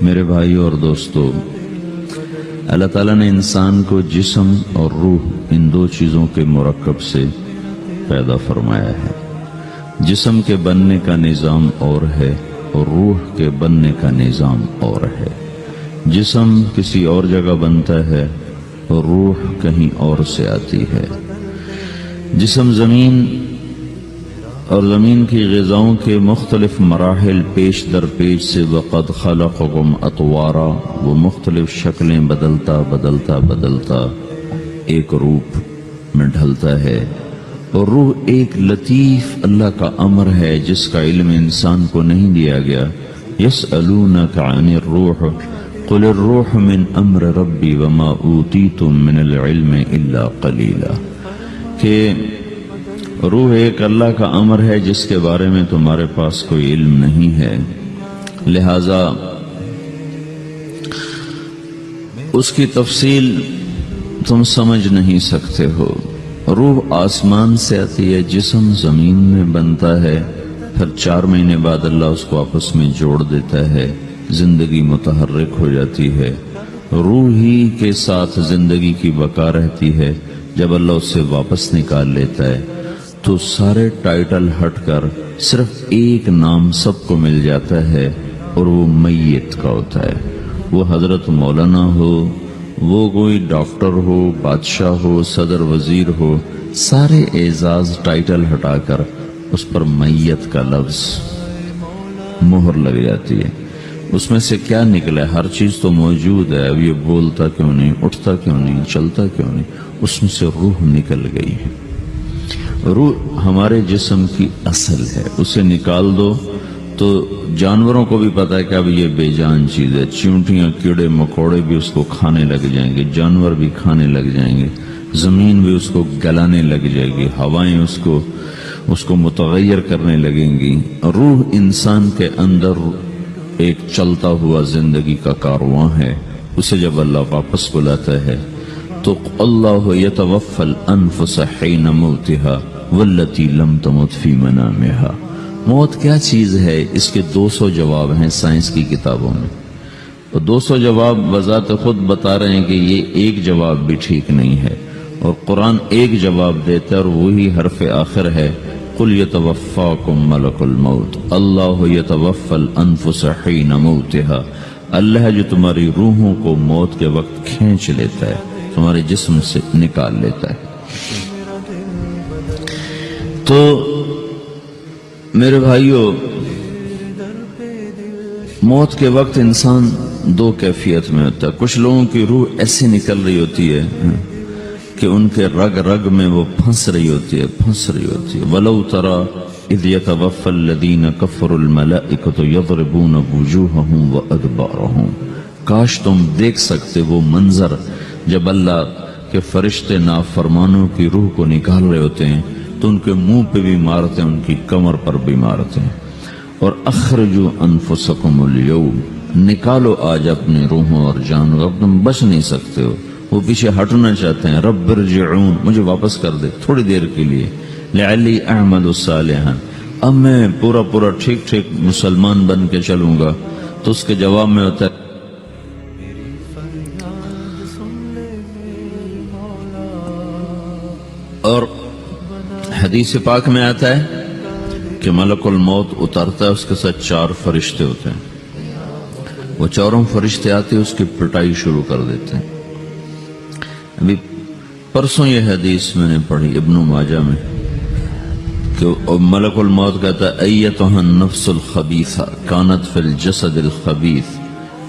میرے بھائیوں اور دوستو، اللہ تعالیٰ نے انسان کو جسم اور روح ان دو چیزوں کے مرکب سے پیدا فرمایا ہے۔ جسم کے بننے کا نظام اور ہے اور روح کے بننے کا نظام اور ہے۔ جسم کسی اور جگہ بنتا ہے اور روح کہیں اور سے آتی ہے۔ جسم زمین اور زمین کی غذاؤں کے مختلف مراحل پیش در پیش سے وقد خلقکم اطوارا، وہ مختلف شکلیں بدلتا بدلتا بدلتا ایک روپ میں ڈھلتا ہے، اور روح ایک لطیف اللہ کا امر ہے جس کا علم انسان کو نہیں دیا گیا۔ یسألونک عن الروح قل الروح من امر ربی وما اوتیتم من العلم الا قلیلا، کہ روح ایک اللہ کا امر ہے جس کے بارے میں تمہارے پاس کوئی علم نہیں ہے، لہذا اس کی تفصیل تم سمجھ نہیں سکتے ہو۔ روح آسمان سے آتی ہے، جسم زمین میں بنتا ہے، پھر 4 مہینے بعد اللہ اس کو آپس میں جوڑ دیتا ہے، زندگی متحرک ہو جاتی ہے۔ روح ہی کے ساتھ زندگی کی بقا رہتی ہے۔ جب اللہ اس سے واپس نکال لیتا ہے تو سارے ٹائٹل ہٹ کر صرف ایک نام سب کو مل جاتا ہے، اور وہ میت کا ہوتا ہے۔ وہ حضرت مولانا ہو، وہ کوئی ڈاکٹر ہو، بادشاہ ہو، صدر وزیر ہو، سارے اعزاز ٹائٹل ہٹا کر اس پر میت کا لفظ مہر لگ جاتی ہے۔ اس میں سے کیا نکلا ہے؟ ہر چیز تو موجود ہے، اب یہ بولتا کیوں نہیں، اٹھتا کیوں نہیں، چلتا کیوں نہیں؟ اس میں سے روح نکل گئی ہے۔ روح ہمارے جسم کی اصل ہے، اسے نکال دو تو جانوروں کو بھی پتا ہے کہ اب یہ بے جان چیز ہے۔ چیونٹیاں، کیڑے مکوڑے بھی اس کو کھانے لگ جائیں گے، جانور بھی کھانے لگ جائیں گے، زمین بھی اس کو گلانے لگ جائے گی، ہوائیں اس کو متغیر کرنے لگیں گی۔ روح انسان کے اندر ایک چلتا ہوا زندگی کا کارواں ہے۔ اسے جب اللہ واپس بلاتا ہے تو اللہ یتوفی الانفس حین موتها والتی لم تمت فی منامها۔ موت کیا چیز ہے؟ اس کے 200 جواب ہیں سائنس کی کتابوں میں، اور 200 جواب بذات خود بتا رہے ہیں کہ یہ ایک جواب بھی ٹھیک نہیں ہے، اور قرآن ایک جواب دیتا ہے اور وہی حرف آخر ہے، قل یتوفاکم ملک الموت اللہ یتوفی الانفس حین موتها۔ اللہ ہے جو تمہاری روحوں کو موت کے وقت کھینچ لیتا ہے، تمہارے جسم سے نکال لیتا ہے۔ تو میرے بھائیوں، موت کے وقت انسان 2 کیفیت میں ہوتا ہے۔ کچھ لوگوں کی روح ایسے نکل رہی ہوتی ہے کہ ان کے رگ رگ میں وہ پھنس رہی ہوتی ہے۔ وَلَوْ تَرَى اِذْ يَتَوَفَّى الَّذِينَ كَفَرُوا الْمَلَائِكَةُ يَضْرِبُونَ وُجُوهَهُمْ وَأَدْبَارَهُمْ۔ کاش تم دیکھ سکتے وہ منظر جب اللہ کے فرشتے نافرمانوں کی روح کو نکال رہے ہوتے ہیں تو ان کے منہ پہ بھی مارتے ہیں، ان کی کمر پر بھی مارتے ہیں۔ اور اخرجوا انفسکم اليوم، نکالو آج اپنے روحوں اور جانوں، اب تم بچ نہیں سکتے ہو۔ وہ پیچھے ہٹنا چاہتے ہیں، رب ارجعون، مجھے واپس کر دے تھوڑی دیر کے لیے، لعلی اعمل صالحا، اب میں پورا ٹھیک مسلمان بن کے چلوں گا۔ تو اس کے جواب میں ہوتا ہے اور حدیث پاک میں آتا ہے کہ ملک الموت اترتا ہے، اس کے ساتھ 4 فرشتے ہوتے ہیں۔ وہ 4 فرشتے آتے اس کی پٹائی شروع کر دیتے ہیں۔ ابھی پرسوں یہ حدیث میں نے پڑھی ابن ماجہ میں کہ ملک الموت کہتا ہے ایتھا النفس الخبیثہ کانت فی الجسد الخبیث،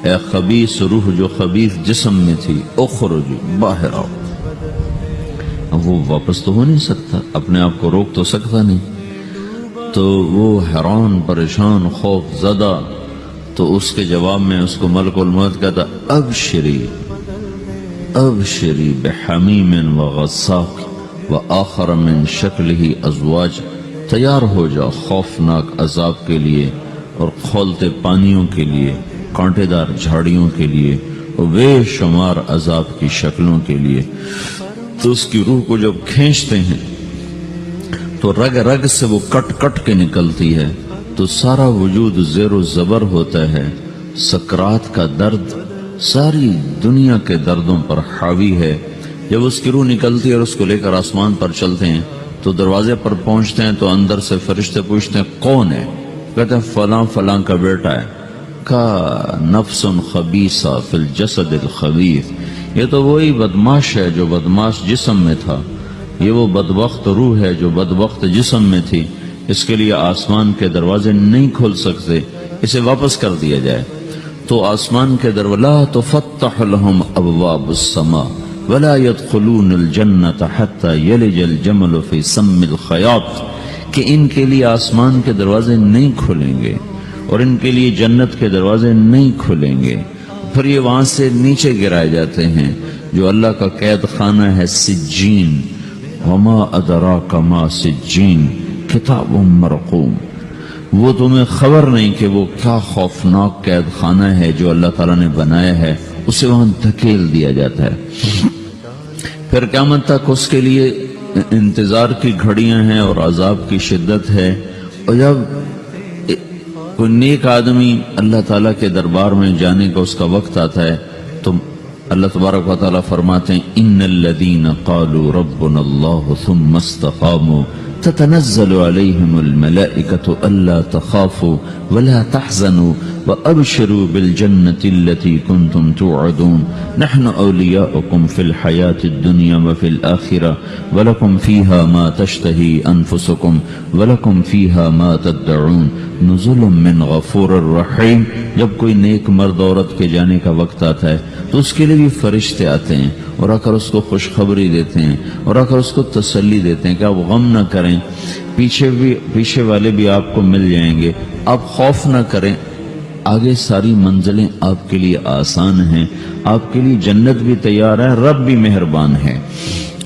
اے خبیث روح جو خبیث جسم میں تھی، اخرج، باہر آؤ۔ اب وہ واپس تو ہو نہیں سکتا، اپنے آپ کو روک تو سکتا نہیں، تو وہ حیران، پریشان، خوف زدہ، تو اس کے جواب میں اس کو ملک الموت کہتا ابشری بحمیم وغساق وآخر من شکلہ ازواج، تیار ہو جاؤ خوفناک عذاب کے لیے اور کھولتے پانیوں کے لیے، کانٹے دار جھاڑیوں کے لیے، اور بے شمار عذاب کی شکلوں کے لیے۔ تو اس کی روح کو جب کھینچتے ہیں تو رگ رگ سے وہ کٹ کٹ کے نکلتی ہے، تو سارا وجود زیر و زبر ہوتا ہے، سکرات کا درد ساری دنیا کے دردوں پر حاوی ہے۔ جب اس کی روح نکلتی ہے اور اس کو لے کر آسمان پر چلتے ہیں تو دروازے پر پہنچتے ہیں تو اندر سے فرشتے پوچھتے ہیں کون ہے؟ کہتے ہیں فلاں فلاں کا بیٹا ہے۔ کا نفس خبیثہ فی الجسد الخبیث، یہ تو وہی بدماش ہے جو بدماش جسم میں تھا، یہ وہ بدبخت روح ہے جو بدبخت جسم میں تھی، اس کے لیے آسمان کے دروازے نہیں کھل سکتے، اسے واپس کر دیا جائے۔ تو آسمان کے دروازے لا تفتح لهم ابواب السماء ولا يدخلون الجنة حتى يلج الجمل في سم الخياط، کہ ان کے لیے آسمان کے دروازے نہیں کھلیں گے اور ان کے لیے جنت کے دروازے نہیں کھلیں گے، پھر یہ وہاں سے نیچے گرائے جاتے ہیں جو اللہ کا قید خانہ ہے سجین۔ وما ادراک ما سجین کتاب مرقوم، وہ تمہیں خبر نہیں کہ وہ کیا خوفناک قید خانہ ہے جو اللہ تعالیٰ نے بنایا ہے، اسے وہاں دھکیل دیا جاتا ہے۔ پھر قیامت تک اس کے لیے انتظار کی گھڑیاں ہیں اور عذاب کی شدت ہے۔ اور جب کوئی نیک آدمی اللہ تعالیٰ کے دربار میں جانے کا اس کا وقت آتا ہے تو اللہ تبارک و تعالیٰ فرماتے ہیں ان الذین قالوا ربنا اللہ ثم استقاموا تتنزل علیہم الملائکۃ الا تخافوا ولا تحزنوا وابشروا بالجنة التي كنتم توعدون نحن اولیاؤکم فی الحیاة الدنیا وفی الآخرة ولکم فیہا ما تشتہی انفسکم ولکم فیہا ما تدعون نزل من غفور الرحیم۔ جب کوئی نیک مرد عورت کے جانے کا وقت آتا ہے تو اس کے لیے بھی فرشتے آتے ہیں اور آ کر اس کو خوشخبری دیتے ہیں اور آ کر اس کو تسلی دیتے ہیں کہ آپ غم نہ کریں، پیچھے والے بھی آپ کو مل جائیں گے، آپ خوف نہ کریں، آگے ساری منزلیں آپ کے لیے آسان ہیں، آپ کے لیے جنت بھی تیار ہے، رب بھی مہربان ہے۔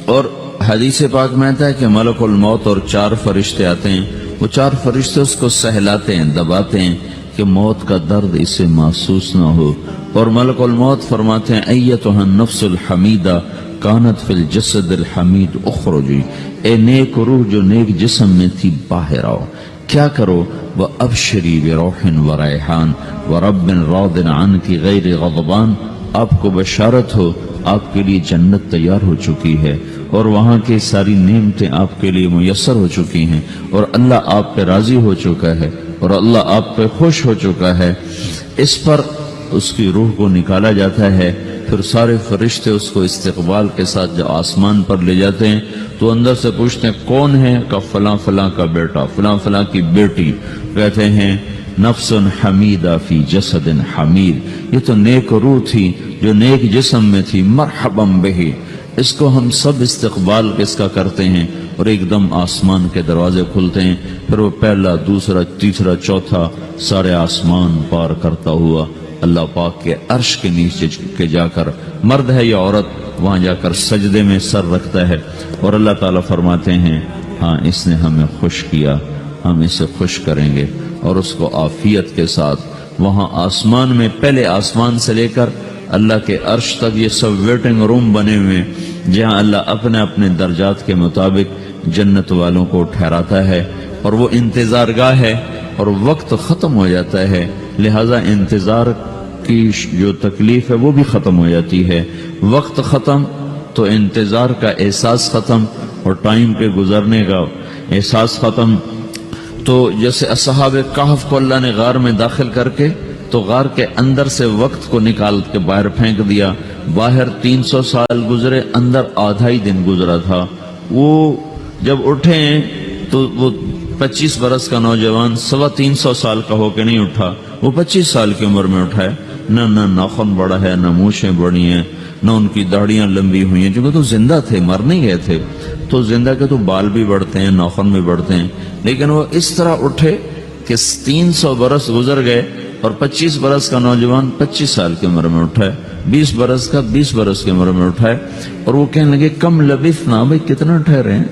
اور حدیث پاک میں آتا ہے کہ ملک الموت اور 4 فرشتے آتے ہیں، وہ 4 فرشتے اس کو سہلاتے ہیں، دباتے ہیں کہ موت کا درد اسے محسوس نہ ہو، اور ملک الموت فرماتے ہیں ایتھا النفس الحمیدہ کانت فی الجسد الحمید اخرجی، اے نیک روح جو نیک جسم میں تھی باہر آؤ، کیا کرو؟ وَأَبْشِرِي بِرَوْحٍ وَرَيْحَانٍ وَرَبٍّ رَاضٍ عَنْكِ غَيْرِ غَضْبَانٍ، آپ کو بشارت ہو آپ کے لیے جنت تیار ہو چکی ہے اور وہاں کی ساری نعمتیں آپ کے لیے میسر ہو چکی ہیں اور اللہ آپ پہ راضی ہو چکا ہے اور اللہ آپ پہ خوش ہو چکا ہے۔ اس پر اس کی روح کو نکالا جاتا ہے، پھر سارے فرشتے اس کو استقبال کے ساتھ جب آسمان پر لے جاتے ہیں تو اندر سے پوچھتے ہیں کون ہے؟ کہ فلاں فلاں کا بیٹا، فلاں فلاں کی بیٹی۔ کہتے ہیں نفس حمیدہ فی جسد حمید، یہ تو نیک روح تھی جو نیک جسم میں تھی، مرحبا بہی، اس کو ہم سب استقبال کس کا کرتے ہیں، اور ایک دم آسمان کے دروازے کھلتے ہیں، پھر وہ پہلا دوسرا تیسرا چوتھا سارے آسمان پار کرتا ہوا اللہ پاک کے عرش کے نیچے کے جا کر، مرد ہے یا عورت، وہاں جا کر سجدے میں سر رکھتا ہے اور اللہ تعالیٰ فرماتے ہیں ہاں اس نے ہمیں خوش کیا، ہم اسے خوش کریں گے، اور اس کو عافیت کے ساتھ وہاں آسمان میں، پہلے آسمان سے لے کر اللہ کے عرش تک یہ سب ویٹنگ روم بنے ہوئے جہاں اللہ اپنے اپنے درجات کے مطابق جنت والوں کو ٹھہراتا ہے، اور وہ انتظار گاہ ہے اور وقت ختم ہو جاتا ہے، لہذا انتظار کی جو تکلیف ہے وہ بھی ختم ہو جاتی ہے۔ وقت ختم تو انتظار کا احساس ختم اور ٹائم کے گزرنے کا احساس ختم۔ تو جیسے اصحاب کہف کو اللہ نے غار میں داخل کر کے تو غار کے اندر سے وقت کو نکال کے باہر پھینک دیا، باہر 300 سال گزرے، اندر آدھا ہی دن گزرا تھا۔ وہ جب اٹھے تو وہ 25 برس کا نوجوان 325 سال کا ہو کے نہیں اٹھا، وہ 25 سال کی عمر میں اٹھا ہے، نہ ناخن بڑا ہے، نہ مونچھیں بڑی ہیں، نہ ان کی داڑیاں لمبی ہوئی ہیں، کیونکہ تو زندہ تھے، مر نہیں گئے تھے، تو زندہ کے تو بال بھی بڑھتے ہیں، ناخن بھی بڑھتے ہیں، لیکن وہ اس طرح اٹھے کہ 300 برس گزر گئے اور 25 برس کا نوجوان 25 سال کی عمر میں اٹھا ہے، 20 برس کا 20 برس کی عمر میں اٹھا ہے، اور وہ کہنے لگے کم لبثنا، بھائی کتنا ٹھہرے ہیں؟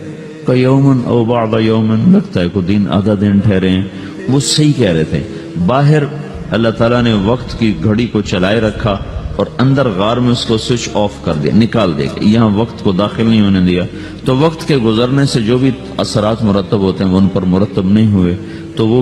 کہ یومن او بعد یومن، لگتا ہے کوئی دن آدھا دن ٹھہرے ہیں۔ وہ صحیح کہہ رہے تھے، باہر اللہ تعالیٰ نے وقت کی گھڑی کو چلائے رکھا اور اندر غار میں اس کو سوئچ آف کر دیا، نکال دیا، یہاں وقت کو داخل نہیں ہونے دیا، تو وقت کے گزرنے سے جو بھی اثرات مرتب ہوتے ہیں وہ ان پر مرتب نہیں ہوئے، تو وہ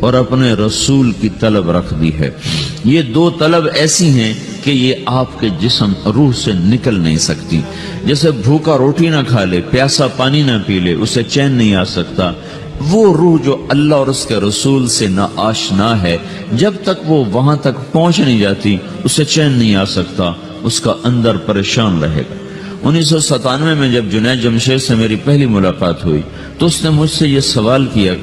اور اپنے رسول کی طلب رکھ دی ہے۔ یہ دو طلب ایسی ہیں کہ یہ آپ کے جسم روح سے نکل نہیں سکتی۔ جیسے بھوکا روٹی نہ کھا لے، پیاسا پانی نہ پی لے، اسے چین نہیں آ سکتا، وہ روح جو اللہ اور اس کے رسول سے نہ آشنا ہے، جب تک وہ وہاں تک پہنچ نہیں جاتی اسے چین نہیں آ سکتا، اس کا اندر پریشان رہے گا۔ 1997 میں جب جنید جمشید سے میری پہلی ملاقات ہوئی تو اس نے مجھ سے یہ سوال کیا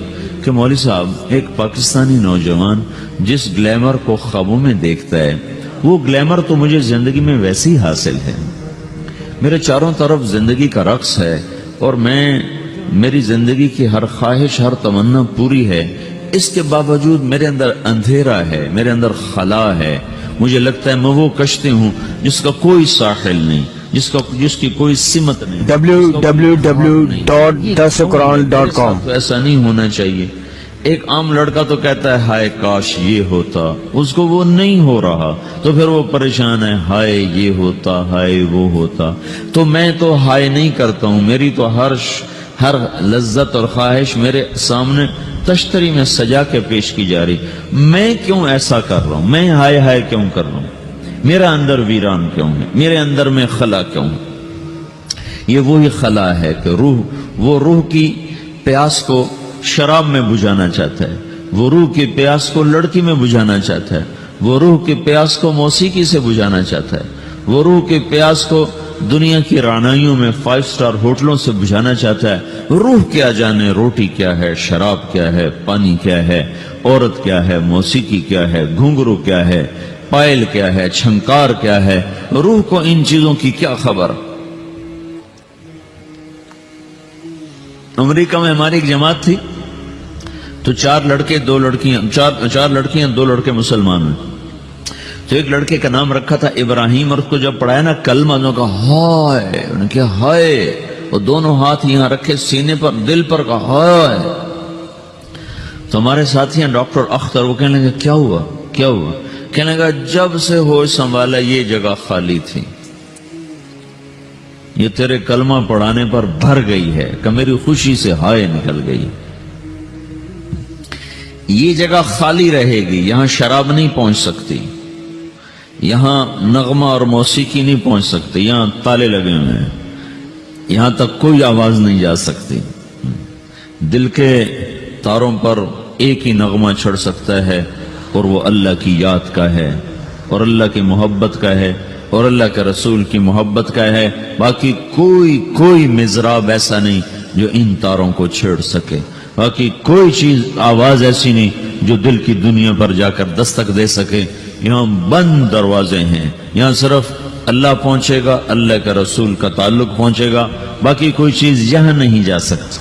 کہ مولوی صاحب، ایک پاکستانی نوجوان جس گلیمر کو خوابوں میں دیکھتا ہے، وہ گلیمر تو مجھے زندگی میں ویسے ہی حاصل ہے، میرے چاروں طرف زندگی کا رقص ہے اور میری زندگی کی ہر خواہش، ہر تمنا پوری ہے، اس کے باوجود میرے اندر اندھیرا ہے، میرے اندر خلا ہے، مجھے لگتا ہے میں وہ کشتی ہوں جس کا کوئی ساحل نہیں، جس کی کوئی سمت نہیں۔ www.darsulquran.com تو ایسا نہیں ہونا چاہیے۔ ایک عام لڑکا تو کہتا ہے ہائے کاش یہ ہوتا، اس کو وہ نہیں ہو رہا تو پھر وہ پریشان ہے، ہائے یہ ہوتا، ہائے وہ ہوتا۔ تو میں تو ہائے نہیں کرتا ہوں، میری تو ہر لذت اور خواہش میرے سامنے تشتری میں سجا کے پیش کی جا رہی، میں کیوں ایسا کر رہا ہوں، میں ہائے ہائے کیوں کر رہا ہوں، میرا اندر ویران کیوں ہے، میرے اندر میں خلا کیوں ہے؟ یہ وہی خلا ہے کہ وہ روح کی پیاس کو شراب میں بجھانا چاہتا ہے، وہ روح کی پیاس کو لڑکی میں بجھانا چاہتا ہے، وہ روح کی پیاس کو موسیقی سے بجھانا چاہتا ہے، وہ روح کی پیاس کو دنیا کی رعنائیوں میں 5 سٹار ہوٹلوں سے بجھانا چاہتا ہے۔ روح کیا جانے روٹی کیا ہے، شراب کیا ہے، پانی کیا ہے، عورت کیا ہے، موسیقی کیا ہے، گھنگرو کیا ہے، پائل کیا ہے، چھنکار کیا ہے، روح کو ان چیزوں کی کیا خبر؟ امریکہ میں ہماری ایک جماعت تھی تو 4 لڑکے 2 لڑکیاں، 4 لڑکیاں 2 لڑکے مسلمان ہیں۔ تو ایک لڑکے کا نام رکھا تھا ابراہیم، اور اس کو جب پڑھایا نا کلمہ، انہوں نے کہا ہائے، انہوں نے کہا ہائے، وہ دونوں ہاتھ یہاں رکھے سینے پر، دل پر، کہا ہائے۔ تو ہمارے ساتھی ہیں ڈاکٹر اختر، وہ کہنے لگے کیا ہوا کیا ہوا؟ کہنے لگا جب سے ہوش سنبھالا یہ جگہ خالی تھی، یہ تیرے کلمہ پڑھانے پر بھر گئی ہے کہ میری خوشی سے ہائے نکل گئی۔ یہ جگہ خالی رہے گی، یہاں شراب نہیں پہنچ سکتی، یہاں نغمہ اور موسیقی نہیں پہنچ سکتی، یہاں تالے لگے ہوئے ہیں، یہاں تک کوئی آواز نہیں جا سکتی۔ دل کے تاروں پر ایک ہی نغمہ چڑھ سکتا ہے اور وہ اللہ کی یاد کا ہے اور اللہ کی محبت کا ہے اور اللہ کے رسول کی محبت کا ہے۔ باقی کوئی مضراب ایسا نہیں جو ان تاروں کو چھیڑ سکے، باقی کوئی چیز آواز ایسی نہیں جو دل کی دنیا پر جا کر دستک دے سکے۔ یہاں بند دروازے ہیں، یہاں صرف اللہ پہنچے گا، اللہ کے رسول کا تعلق پہنچے گا، باقی کوئی چیز یہاں نہیں جا سکتی۔